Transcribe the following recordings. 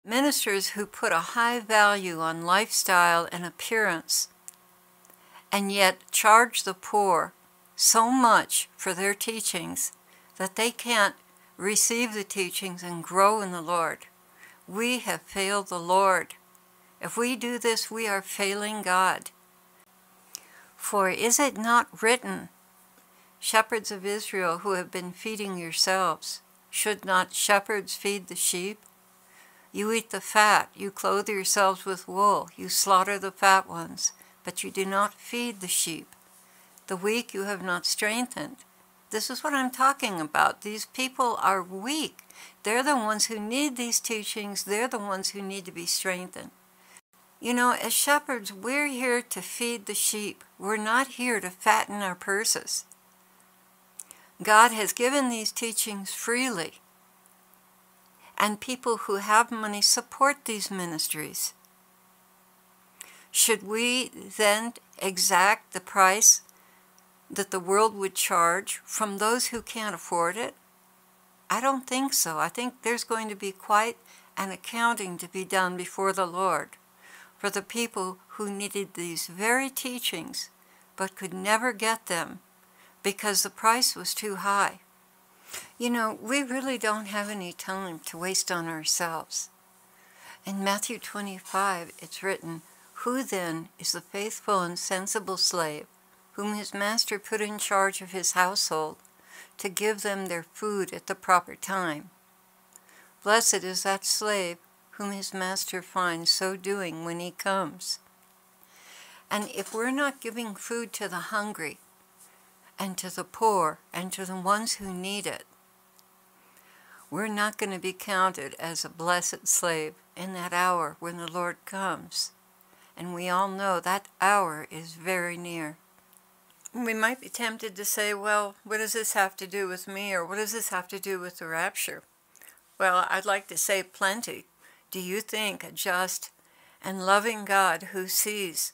Ministers who put a high value on lifestyle and appearance, and yet charge the poor so much for their teachings that they can't receive the teachings and grow in the Lord. We have failed the Lord. If we do this, we are failing God. For is it not written, shepherds of Israel who have been feeding yourselves, should not shepherds feed the sheep? You eat the fat, you clothe yourselves with wool, you slaughter the fat ones, but you do not feed the sheep. The weak you have not strengthened. This is what I'm talking about. These people are weak. They're the ones who need these teachings. They're the ones who need to be strengthened. You know, as shepherds, we're here to feed the sheep. We're not here to fatten our purses. God has given these teachings freely. And people who have money support these ministries. Should we then exact the price that the world would charge from those who can't afford it? I don't think so. I think there's going to be quite an accounting to be done before the Lord for the people who needed these very teachings but could never get them because the price was too high. You know, we really don't have any time to waste on ourselves. In Matthew 25, it's written, "Who then is the faithful and sensible slave, whom his master put in charge of his household, to give them their food at the proper time? Blessed is that slave whom his master finds so doing when he comes." And if we're not giving food to the hungry, and to the poor, and to the ones who need it, we're not going to be counted as a blessed slave in that hour when the Lord comes. And we all know that hour is very near. We might be tempted to say, well, what does this have to do with me, or what does this have to do with the rapture? Well, I'd like to say plenty. Do you think a just and loving God who sees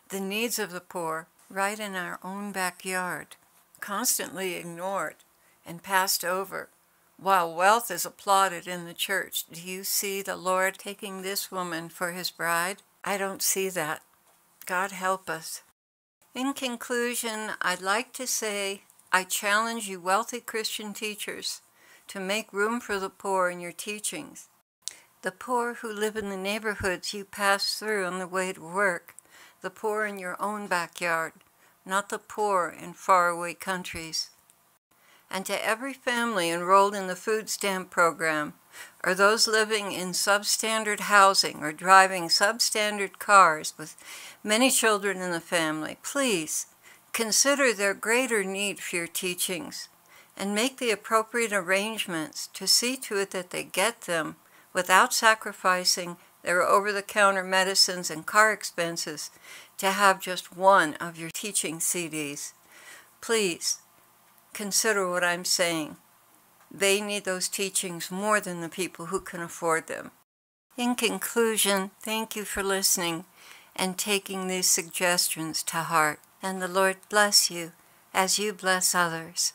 the needs of the poor right in our own backyard, constantly ignored and passed over, while wealth is applauded in the church, do you see the Lord taking this woman for his bride? I don't see that. God help us. In conclusion, I'd like to say I challenge you wealthy Christian teachers to make room for the poor in your teachings. The poor who live in the neighborhoods you pass through on the way to work. The poor in your own backyard, not the poor in faraway countries. And to every family enrolled in the food stamp program, or those living in substandard housing or driving substandard cars with many children in the family, please consider their greater need for your teachings and make the appropriate arrangements to see to it that they get them without sacrificing their over-the-counter medicines and car expenses to have just one of your teaching CDs. Please consider what I'm saying. They need those teachings more than the people who can afford them. In conclusion, thank you for listening and taking these suggestions to heart. And the Lord bless you as you bless others.